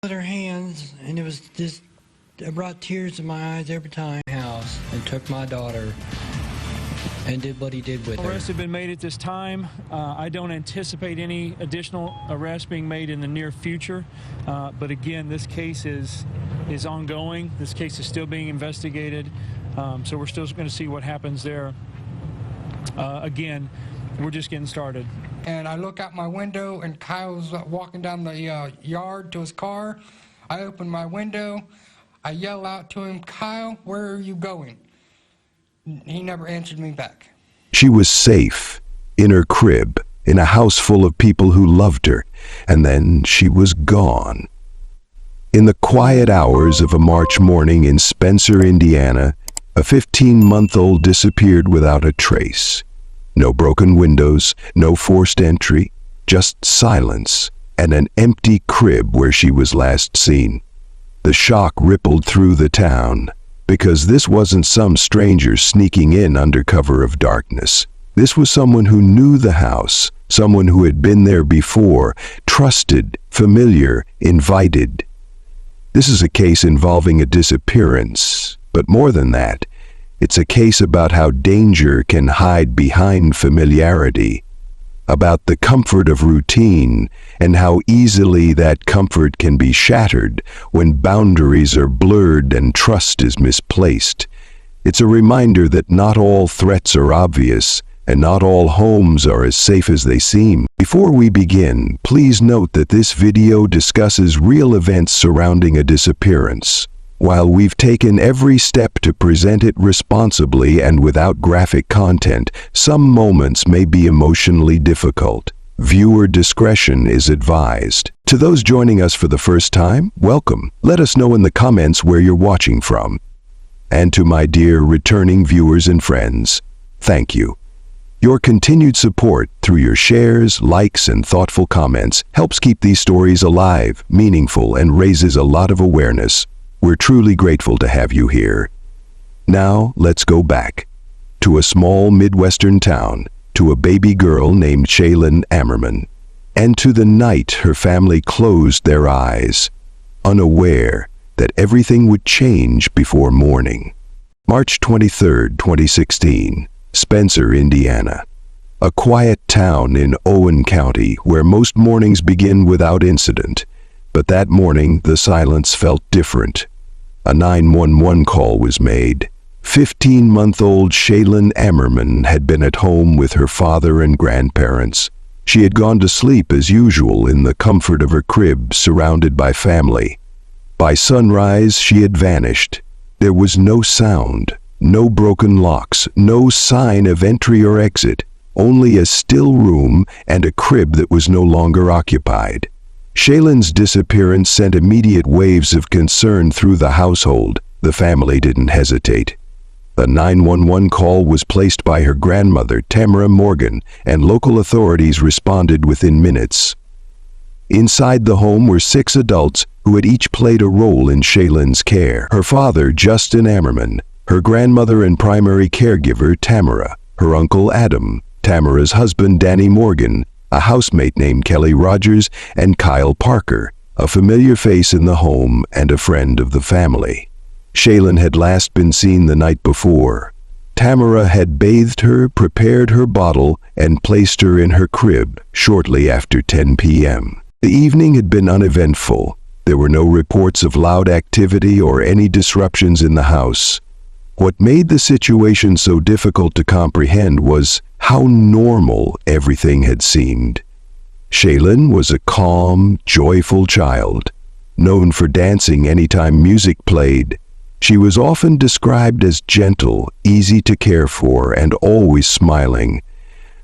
With her hands, and it was just, it brought tears to my eyes every time. House and took my daughter and did what he did with her. Arrests have been made at this time. I don't anticipate any additional arrests being made in the near future. But again, this case is ongoing. This case is still being investigated. So we're still going to see what happens there. Again, we're just getting started. And I look out my window, and Kyle's walking down the yard to his car. I open my window. I yell out to him, "Kyle, where are you going?" He never answered me back. She was safe, in her crib, in a house full of people who loved her, and then she was gone. In the quiet hours of a March morning in Spencer, Indiana, a 15-month-old disappeared without a trace. No broken windows, no forced entry, just silence and an empty crib where she was last seen. The shock rippled through the town, because this wasn't some stranger sneaking in under cover of darkness. This was someone who knew the house, someone who had been there before, trusted, familiar, invited. This is a case involving a disappearance, but more than that, it's a case about how danger can hide behind familiarity, about the comfort of routine and how easily that comfort can be shattered when boundaries are blurred and trust is misplaced. It's a reminder that not all threats are obvious and not all homes are as safe as they seem. Before we begin, please note that this video discusses real events surrounding a disappearance. While we've taken every step to present it responsibly and without graphic content, some moments may be emotionally difficult. Viewer discretion is advised. To those joining us for the first time, welcome. Let us know in the comments where you're watching from. And to my dear returning viewers and friends, thank you. Your continued support through your shares, likes, and thoughtful comments helps keep these stories alive, meaningful, and raises a lot of awareness. We're truly grateful to have you here. Now, let's go back to a small Midwestern town, to a baby girl named Shaylyn Ammerman, and to the night her family closed their eyes, unaware that everything would change before morning. March 23, 2016, Spencer, Indiana. A quiet town in Owen County where most mornings begin without incident. But that morning, the silence felt different. A 911 call was made. 15-month-old Shaylyn Ammerman had been at home with her father and grandparents. She had gone to sleep as usual in the comfort of her crib, surrounded by family. By sunrise, she had vanished. There was no sound, no broken locks, no sign of entry or exit, only a still room and a crib that was no longer occupied. Shaylyn's disappearance sent immediate waves of concern through the household. The family didn't hesitate. The 911 call was placed by her grandmother, Tamara Morgan, and local authorities responded within minutes. Inside the home were 6 adults who had each played a role in Shaylyn's care. Her father, Justin Ammerman, her grandmother and primary caregiver, Tamara, her uncle, Adam, Tamara's husband, Danny Morgan, a housemate named Kelly Rogers, and Kyle Parker, a familiar face in the home and a friend of the family. Shaylyn had last been seen the night before. Tamara had bathed her, prepared her bottle, and placed her in her crib shortly after 10 p.m. The evening had been uneventful. There were no reports of loud activity or any disruptions in the house. What made the situation so difficult to comprehend was how normal everything had seemed. Shaylyn was a calm, joyful child, known for dancing anytime music played. She was often described as gentle, easy to care for, and always smiling.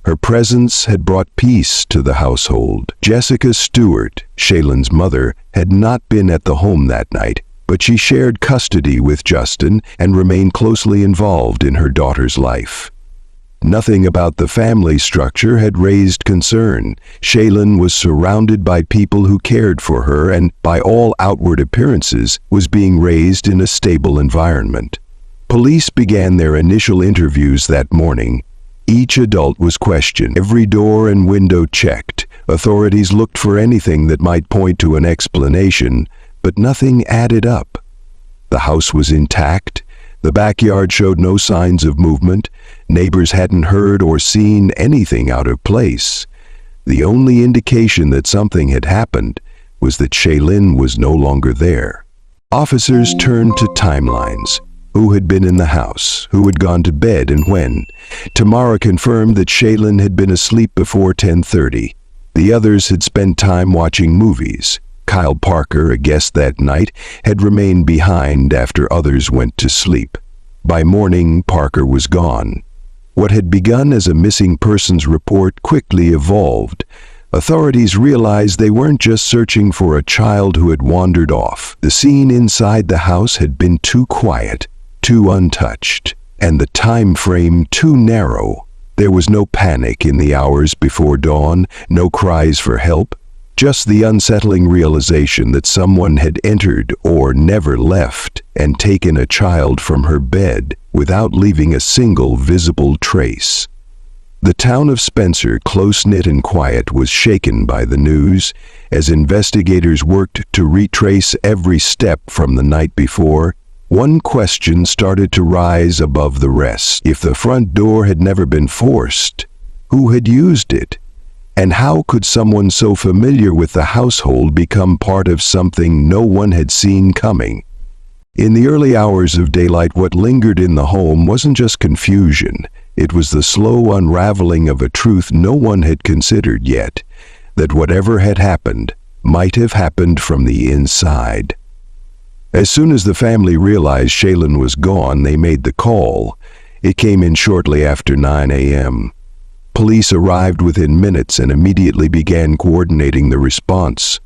Her presence had brought peace to the household. Jessica Stewart, Shaylyn's mother, had not been at the home that night, but she shared custody with Justin and remained closely involved in her daughter's life. Nothing about the family structure had raised concern. Shaylyn was surrounded by people who cared for her and, by all outward appearances, was being raised in a stable environment. Police began their initial interviews that morning. Each adult was questioned, every door and window checked. Authorities looked for anything that might point to an explanation, but nothing added up. The house was intact. The backyard showed no signs of movement. Neighbors hadn't heard or seen anything out of place. The only indication that something had happened was that Shaylyn was no longer there. Officers turned to timelines. Who had been in the house? Who had gone to bed and when? Tamara confirmed that Shaylyn had been asleep before 10:30. The others had spent time watching movies. Kyle Parker, a guest that night, had remained behind after others went to sleep. By morning, Parker was gone. What had begun as a missing persons report quickly evolved. Authorities realized they weren't just searching for a child who had wandered off. The scene inside the house had been too quiet, too untouched, and the time frame too narrow. There was no panic in the hours before dawn, no cries for help, just the unsettling realization that someone had entered or never left and taken a child from her bed without leaving a single visible trace. The town of Spencer, close-knit and quiet, was shaken by the news as investigators worked to retrace every step from the night before. One question started to rise above the rest. If the front door had never been forced, who had used it? And how could someone so familiar with the household become part of something no one had seen coming? In the early hours of daylight, what lingered in the home wasn't just confusion. It was the slow unraveling of a truth no one had considered yet, that whatever had happened might have happened from the inside. As soon as the family realized Shaylyn was gone, they made the call. It came in shortly after 9 a.m. Police arrived within minutes and immediately began coordinating the response.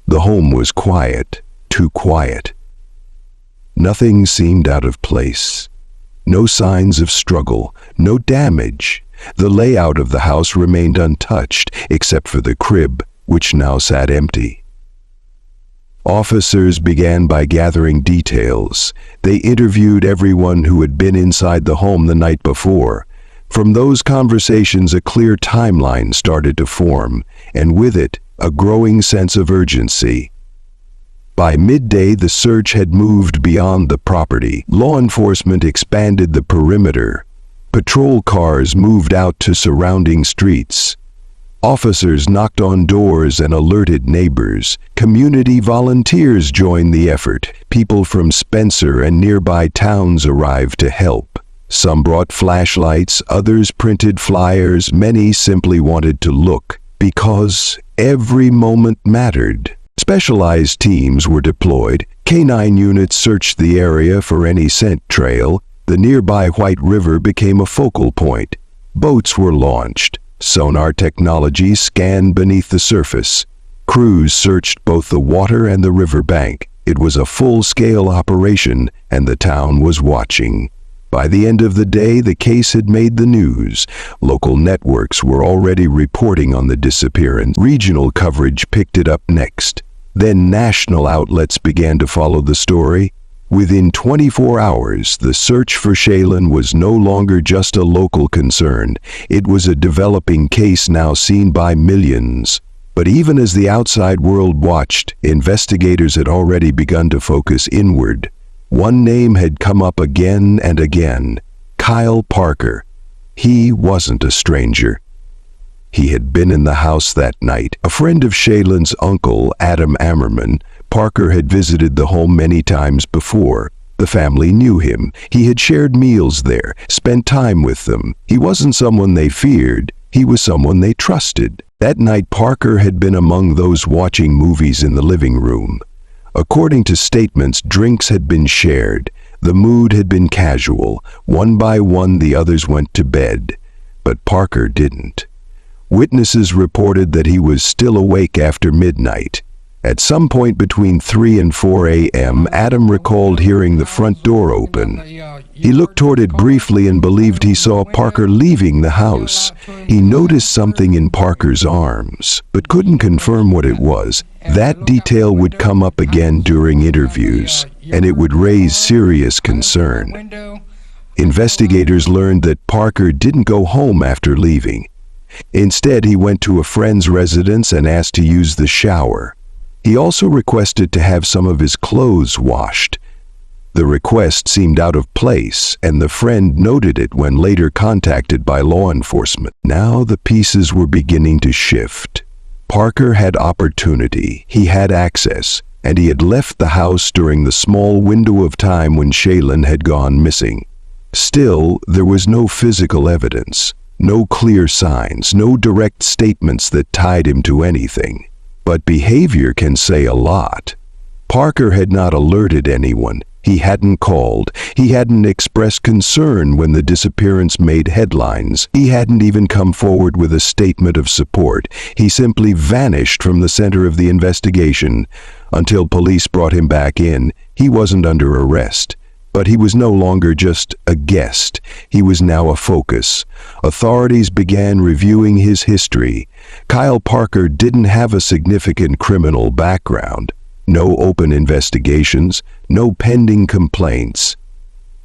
The home was quiet, too quiet. Nothing seemed out of place. No signs of struggle, no damage. The layout of the house remained untouched, except for the crib, which now sat empty. Officers began by gathering details. They interviewed everyone who had been inside the home the night before. From those conversations, a clear timeline started to form, and with it, a growing sense of urgency. By midday, the search had moved beyond the property. Law enforcement expanded the perimeter. Patrol cars moved out to surrounding streets. Officers knocked on doors and alerted neighbors. Community volunteers joined the effort. People from Spencer and nearby towns arrived to help. Some brought flashlights, others printed flyers. Many simply wanted to look, because every moment mattered. Specialized teams were deployed. Canine units searched the area for any scent trail. The nearby White River became a focal point. Boats were launched. Sonar technology scanned beneath the surface. Crews searched both the water and the riverbank. It was a full-scale operation, and the town was watching. By the end of the day, the case had made the news. Local networks were already reporting on the disappearance. Regional coverage picked it up next. Then national outlets began to follow the story. Within 24 hours, the search for Shaylyn was no longer just a local concern. It was a developing case now seen by millions. But even as the outside world watched, investigators had already begun to focus inward. One name had come up again and again: Kyle Parker. He wasn't a stranger. He had been in the house that night. A friend of Shaylyn's uncle, Adam Ammerman, Parker had visited the home many times before. The family knew him. He had shared meals there, spent time with them. He wasn't someone they feared. He was someone they trusted. That night, Parker had been among those watching movies in the living room. According to statements, drinks had been shared. The mood had been casual. One by one, the others went to bed. But Parker didn't. Witnesses reported that he was still awake after midnight. At some point between 3 and 4 a.m., Adam recalled hearing the front door open. He looked toward it briefly and believed he saw Parker leaving the house. He noticed something in Parker's arms, but couldn't confirm what it was. That detail would come up again during interviews, and it would raise serious concern. Investigators learned that Parker didn't go home after leaving. Instead, he went to a friend's residence and asked to use the shower. He also requested to have some of his clothes washed. The request seemed out of place, and the friend noted it when later contacted by law enforcement. Now the pieces were beginning to shift. Parker had opportunity, he had access, and he had left the house during the small window of time when Shaylyn had gone missing. Still, there was no physical evidence, no clear signs, no direct statements that tied him to anything. But behavior can say a lot. Parker had not alerted anyone. He hadn't called. He hadn't expressed concern when the disappearance made headlines. He hadn't even come forward with a statement of support. He simply vanished from the center of the investigation. Until police brought him back in, he wasn't under arrest. But he was no longer just a guest. He was now a focus. Authorities began reviewing his history. Kyle Parker didn't have a significant criminal background. No open investigations, no pending complaints.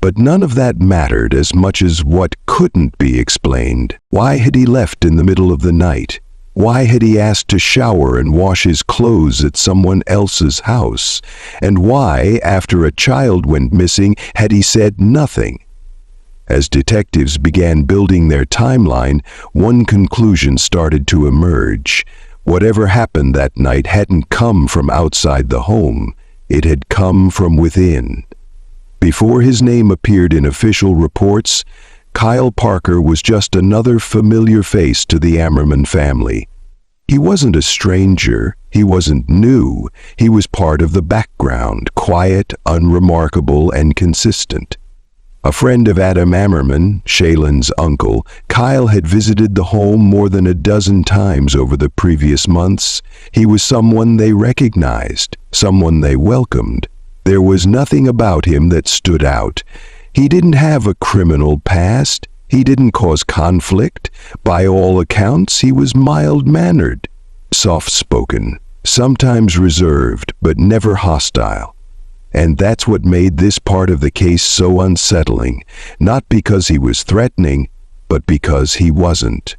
But none of that mattered as much as what couldn't be explained. Why had he left in the middle of the night? Why had he asked to shower and wash his clothes at someone else's house? And why, after a child went missing, had he said nothing? As detectives began building their timeline, one conclusion started to emerge. Whatever happened that night hadn't come from outside the home. It had come from within. Before his name appeared in official reports, Kyle Parker was just another familiar face to the Ammerman family. He wasn't a stranger. He wasn't new. He was part of the background, quiet, unremarkable, and consistent. A friend of Adam Ammerman, Shaylyn's uncle, Kyle had visited the home more than a dozen times over the previous months. He was someone they recognized, someone they welcomed. There was nothing about him that stood out. He didn't have a criminal past. He didn't cause conflict. By all accounts, he was mild-mannered, soft-spoken, sometimes reserved, but never hostile. And that's what made this part of the case so unsettling, not because he was threatening, but because he wasn't.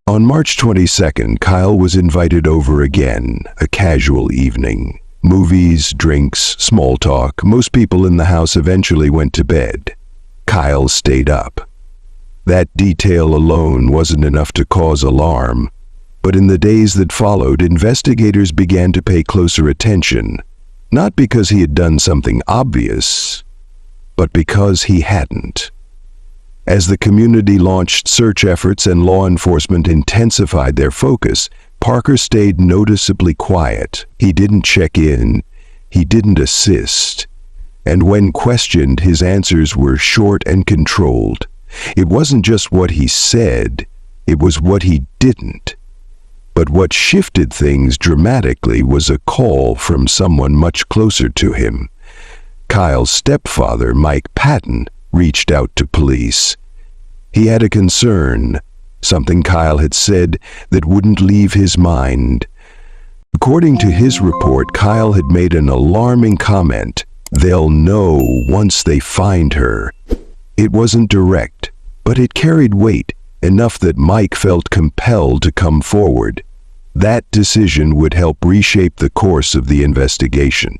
On March 22nd, Kyle was invited over again, a casual evening. Movies, drinks, small talk. Most people in the house eventually went to bed. Kyle stayed up. That detail alone wasn't enough to cause alarm, but in the days that followed, investigators began to pay closer attention. Not because he had done something obvious, but because he hadn't. As the community launched search efforts and law enforcement intensified their focus, Parker stayed noticeably quiet. He didn't check in. He didn't assist. And when questioned, his answers were short and controlled. It wasn't just what he said, it was what he didn't. But what shifted things dramatically was a call from someone much closer to him. Kyle's stepfather, Mike Patton, reached out to police. He had a concern, something Kyle had said that wouldn't leave his mind. According to his report, Kyle had made an alarming comment. "They'll know once they find her." It wasn't direct, but it carried weight, enough that Mike felt compelled to come forward. That decision would help reshape the course of the investigation.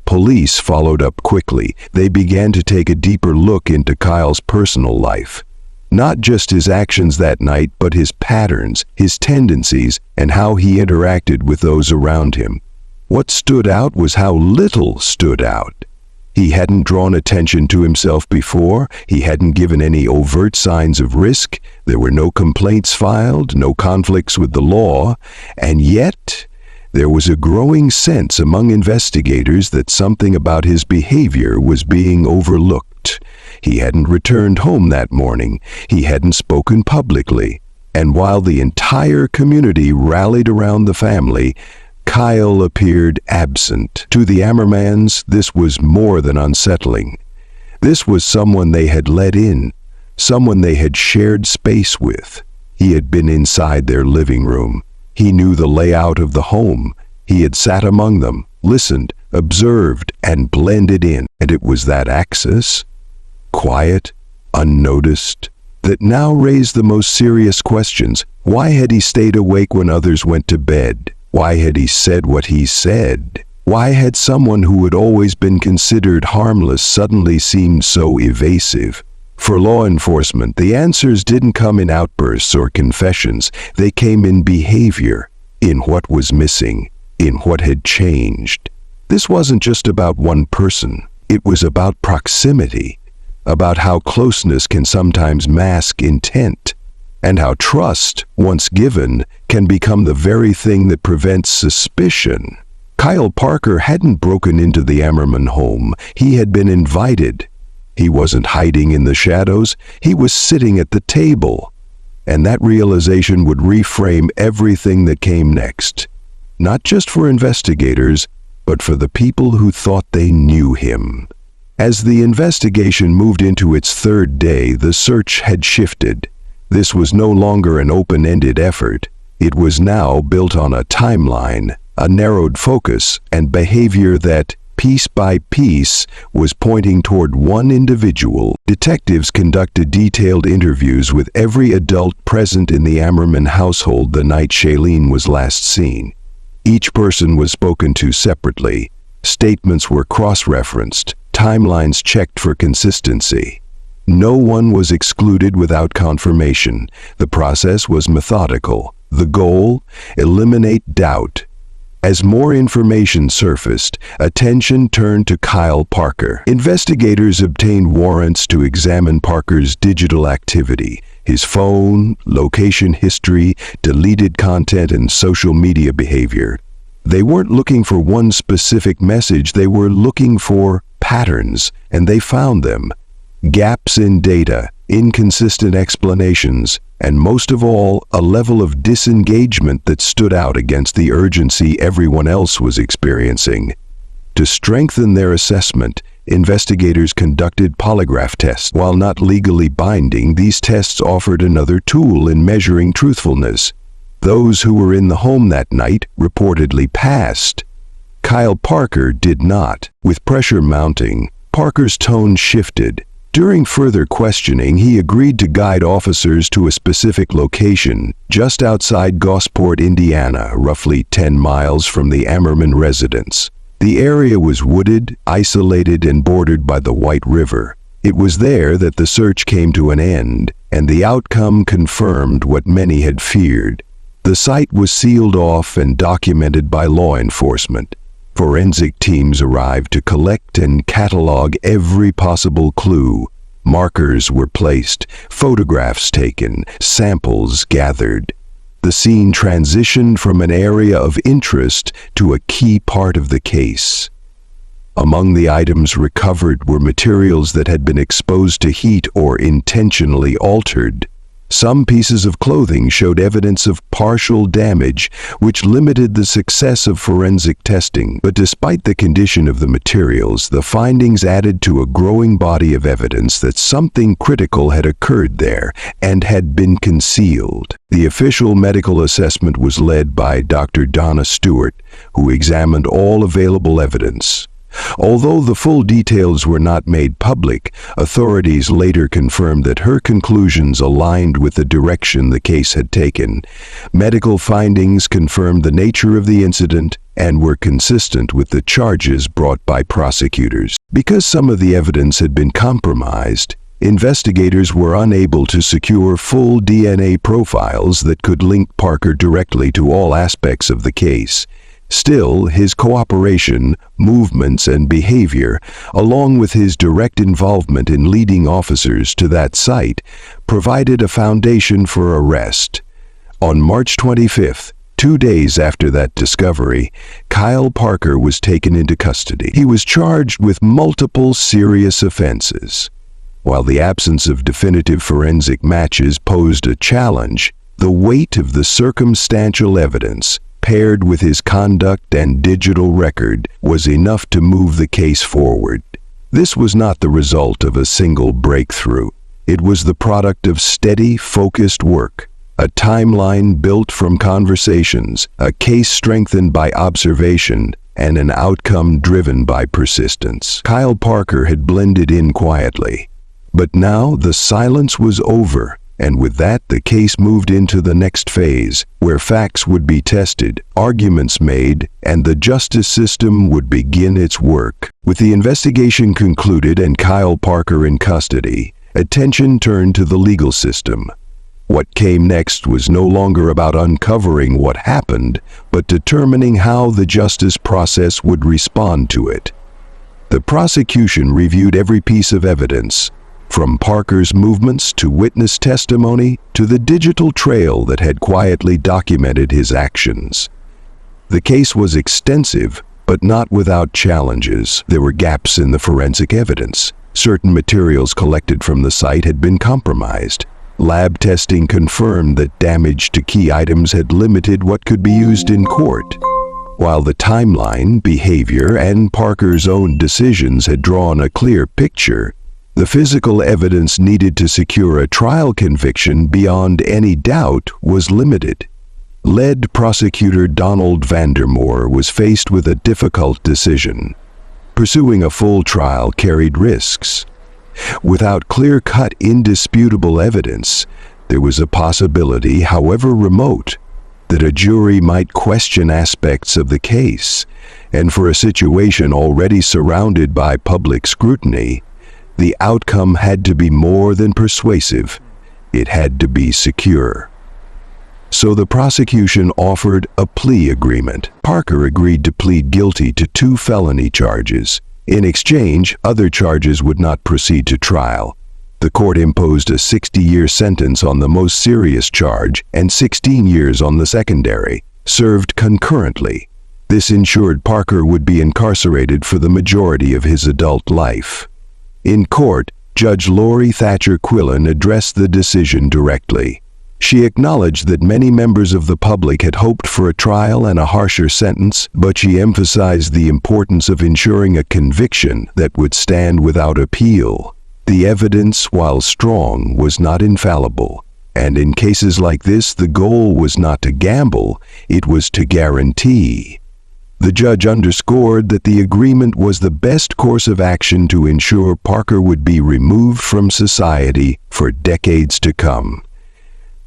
Police followed up quickly. They began to take a deeper look into Kyle's personal life. Not just his actions that night, but his patterns, his tendencies, and how he interacted with those around him. What stood out was how little stood out. He hadn't drawn attention to himself before. He hadn't given any overt signs of risk. There were no complaints filed, no conflicts with the law. And yet, there was a growing sense among investigators that something about his behavior was being overlooked. He hadn't returned home that morning. He hadn't spoken publicly. And while the entire community rallied around the family, Kyle appeared absent. To the Ammermans, this was more than unsettling. This was someone they had let in, someone they had shared space with. He had been inside their living room. He knew the layout of the home. He had sat among them, listened, observed, and blended in. And it was that access, quiet, unnoticed, that now raised the most serious questions. Why had he stayed awake when others went to bed? Why had he said what he said? Why had someone who had always been considered harmless suddenly seemed so evasive? For law enforcement, the answers didn't come in outbursts or confessions. They came in behavior, in what was missing, in what had changed. This wasn't just about one person. It was about proximity, about how closeness can sometimes mask intent, and how trust, once given, can become the very thing that prevents suspicion. Kyle Parker hadn't broken into the Ammerman home. He had been invited. He wasn't hiding in the shadows. He was sitting at the table. And that realization would reframe everything that came next. Not just for investigators, but for the people who thought they knew him. As the investigation moved into its third day, the search had shifted. This was no longer an open-ended effort. It was now built on a timeline, a narrowed focus, and behavior that, piece by piece, was pointing toward one individual. Detectives conducted detailed interviews with every adult present in the Ammerman household the night Shaylyn was last seen. Each person was spoken to separately. Statements were cross-referenced, timelines checked for consistency. No one was excluded without confirmation. The process was methodical. The goal? Eliminate doubt. As more information surfaced, attention turned to Kyle Parker. Investigators obtained warrants to examine Parker's digital activity, his phone, location history, deleted content, and social media behavior. They weren't looking for one specific message, they were looking for patterns, and they found them. Gaps in data, inconsistent explanations, and most of all, a level of disengagement that stood out against the urgency everyone else was experiencing. To strengthen their assessment, investigators conducted polygraph tests. While not legally binding, these tests offered another tool in measuring truthfulness. Those who were in the home that night reportedly passed. Kyle Parker did not. With pressure mounting, Parker's tone shifted. During further questioning, he agreed to guide officers to a specific location, just outside Gosport, Indiana, roughly 10 miles from the Ammerman residence. The area was wooded, isolated, and bordered by the White River. It was there that the search came to an end, and the outcome confirmed what many had feared. The site was sealed off and documented by law enforcement. Forensic teams arrived to collect and catalog every possible clue. Markers were placed, photographs taken, samples gathered. The scene transitioned from an area of interest to a key part of the case. Among the items recovered were materials that had been exposed to heat or intentionally altered. Some pieces of clothing showed evidence of partial damage, which limited the success of forensic testing. But despite the condition of the materials, the findings added to a growing body of evidence that something critical had occurred there and had been concealed. The official medical assessment was led by Dr. Donna Stewart, who examined all available evidence. Although the full details were not made public, authorities later confirmed that her conclusions aligned with the direction the case had taken. Medical findings confirmed the nature of the incident and were consistent with the charges brought by prosecutors. Because some of the evidence had been compromised, investigators were unable to secure full DNA profiles that could link Parker directly to all aspects of the case. Still, his cooperation, movements, and behavior, along with his direct involvement in leading officers to that site, provided a foundation for arrest. On March 25th, 2 days after that discovery, Kyle Parker was taken into custody. He was charged with multiple serious offenses. While the absence of definitive forensic matches posed a challenge, the weight of the circumstantial evidence, paired with his conduct and digital record, was enough to move the case forward. This was not the result of a single breakthrough. It was the product of steady, focused work, a timeline built from conversations, a case strengthened by observation, and an outcome driven by persistence. Kyle Parker had blended in quietly. But now the silence was over. And with that, the case moved into the next phase, where facts would be tested, arguments made, and the justice system would begin its work. With the investigation concluded and Kyle Parker in custody, attention turned to the legal system. What came next was no longer about uncovering what happened, but determining how the justice process would respond to it. The prosecution reviewed every piece of evidence, from Parker's movements to witness testimony to the digital trail that had quietly documented his actions. The case was extensive, but not without challenges. There were gaps in the forensic evidence. Certain materials collected from the site had been compromised. Lab testing confirmed that damage to key items had limited what could be used in court. While the timeline, behavior, and Parker's own decisions had drawn a clear picture, the physical evidence needed to secure a trial conviction beyond any doubt was limited. Lead prosecutor Donald Vandermoor was faced with a difficult decision. Pursuing a full trial carried risks. Without clear-cut, indisputable evidence, there was a possibility, however remote, that a jury might question aspects of the case, and for a situation already surrounded by public scrutiny, the outcome had to be more than persuasive. It had to be secure. So the prosecution offered a plea agreement. Parker agreed to plead guilty to 2 felony charges. In exchange, other charges would not proceed to trial. The court imposed a 60-year sentence on the most serious charge and 16 years on the secondary, served concurrently. This ensured Parker would be incarcerated for the majority of his adult life. In court, Judge Lori Thatcher Quillen addressed the decision directly. She acknowledged that many members of the public had hoped for a trial and a harsher sentence, but she emphasized the importance of ensuring a conviction that would stand without appeal. The evidence, while strong, was not infallible, and in cases like this, the goal was not to gamble, it was to guarantee. The judge underscored that the agreement was the best course of action to ensure Parker would be removed from society for decades to come.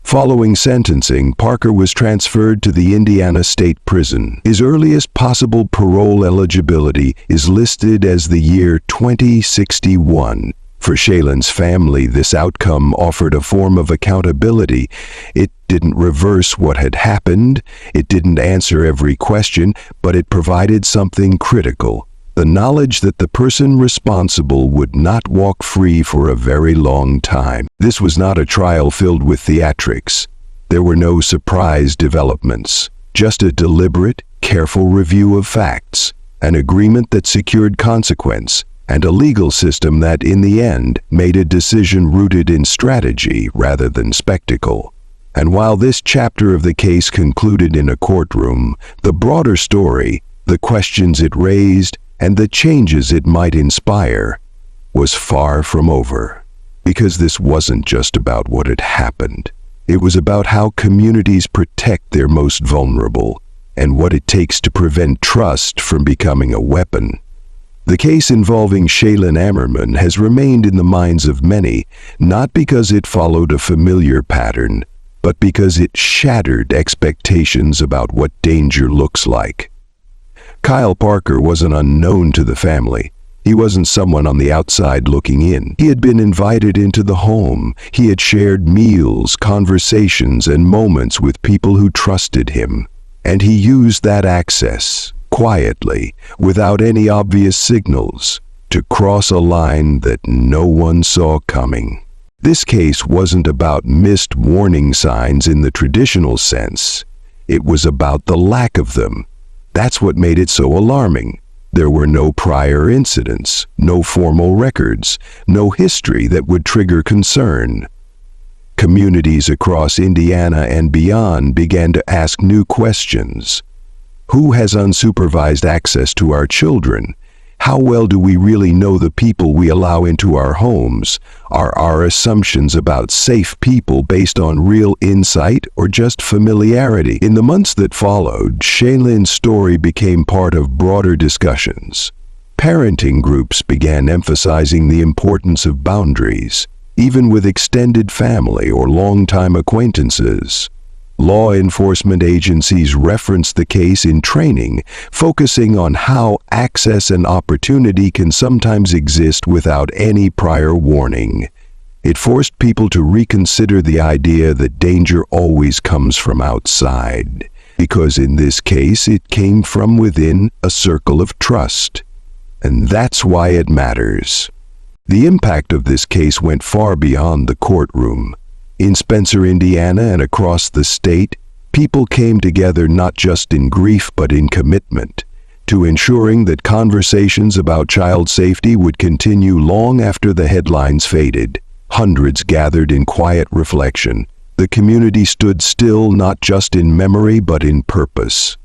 Following sentencing, Parker was transferred to the Indiana State Prison. His earliest possible parole eligibility is listed as the year 2061. For Shaylyn's family, this outcome offered a form of accountability. It didn't reverse what had happened, it didn't answer every question, but it provided something critical: the knowledge that the person responsible would not walk free for a very long time. This was not a trial filled with theatrics. There were no surprise developments, just a deliberate, careful review of facts, an agreement that secured consequence, and a legal system that, in the end, made a decision rooted in strategy rather than spectacle. And while this chapter of the case concluded in a courtroom, the broader story, the questions it raised, and the changes it might inspire, was far from over. Because this wasn't just about what had happened. It was about how communities protect their most vulnerable, and what it takes to prevent trust from becoming a weapon. The case involving Shaylyn Ammerman has remained in the minds of many, not because it followed a familiar pattern, but because it shattered expectations about what danger looks like. Kyle Parker wasn't unknown to the family. He wasn't someone on the outside looking in. He had been invited into the home. He had shared meals, conversations, and moments with people who trusted him. And he used that access, quietly, without any obvious signals, to cross a line that no one saw coming. This case wasn't about missed warning signs in the traditional sense. It was about the lack of them. That's what made it so alarming. There were no prior incidents, no formal records, no history that would trigger concern. Communities across Indiana and beyond began to ask new questions. Who has unsupervised access to our children? How well do we really know the people we allow into our homes? Are our assumptions about safe people based on real insight or just familiarity? In the months that followed, Shaylyn's story became part of broader discussions. Parenting groups began emphasizing the importance of boundaries. even with extended family or longtime acquaintances. Law enforcement agencies reference the case in training, focusing on how access and opportunity can sometimes exist without any prior warning. It forced people to reconsider the idea that danger always comes from outside, because in this case it came from within a circle of trust. And that's why it matters. The impact of this case went far beyond the courtroom. In Spencer, Indiana, and across the state, people came together not just in grief but in commitment to ensuring that conversations about child safety would continue long after the headlines faded. Hundreds gathered in quiet reflection. The community stood still not just in memory but in purpose.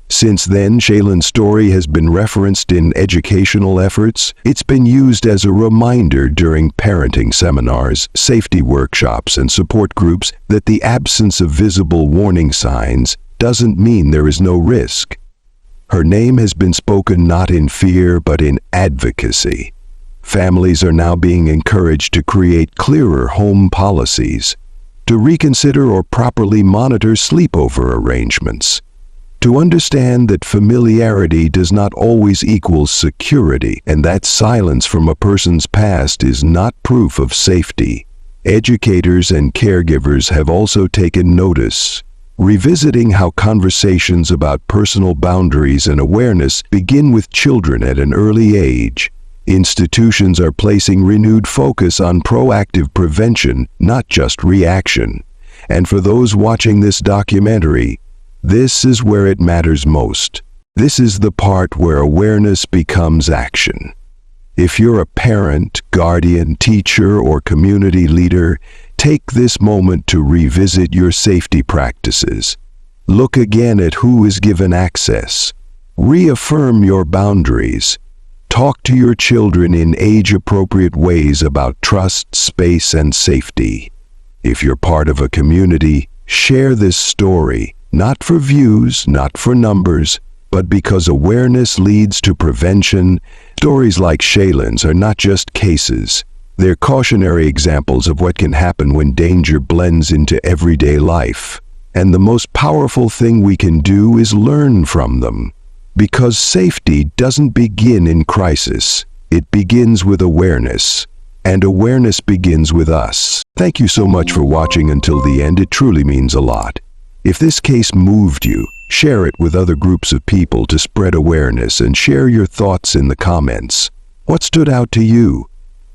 Since then, Shaylyn's story has been referenced in educational efforts. It's been used as a reminder during parenting seminars, safety workshops, and support groups that the absence of visible warning signs doesn't mean there is no risk. Her name has been spoken not in fear but in advocacy. Families are now being encouraged to create clearer home policies, to reconsider or properly monitor sleepover arrangements, to understand that familiarity does not always equal security, and that silence from a person's past is not proof of safety. Educators and caregivers have also taken notice, revisiting how conversations about personal boundaries and awareness begin with children at an early age. Institutions are placing renewed focus on proactive prevention, not just reaction. And for those watching this documentary, this is where it matters most. This is the part where awareness becomes action. If you're a parent, guardian, teacher, or community leader, take this moment to revisit your safety practices. Look again at who is given access. Reaffirm your boundaries. Talk to your children in age-appropriate ways about trust, space, and safety. If you're part of a community, share this story. Not for views, not for numbers, but because awareness leads to prevention. Stories like Shaylyn's are not just cases. They're cautionary examples of what can happen when danger blends into everyday life. And the most powerful thing we can do is learn from them. Because safety doesn't begin in crisis. It begins with awareness. And awareness begins with us. Thank you so much for watching until the end. It truly means a lot. If this case moved you, share it with other groups of people to spread awareness, and share your thoughts in the comments. What stood out to you?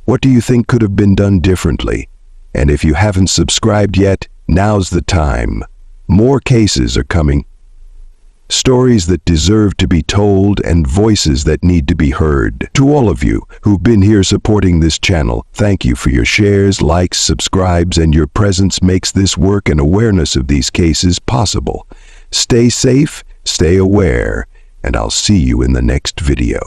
What do you think could have been done differently? And if you haven't subscribed yet, now's the time. More cases are coming. Stories that deserve to be told and voices that need to be heard. To all of you who've been here supporting this channel, thank you for your shares, likes, subscribes, and your presence makes this work and awareness of these cases possible. Stay safe, stay aware, and I'll see you in the next video.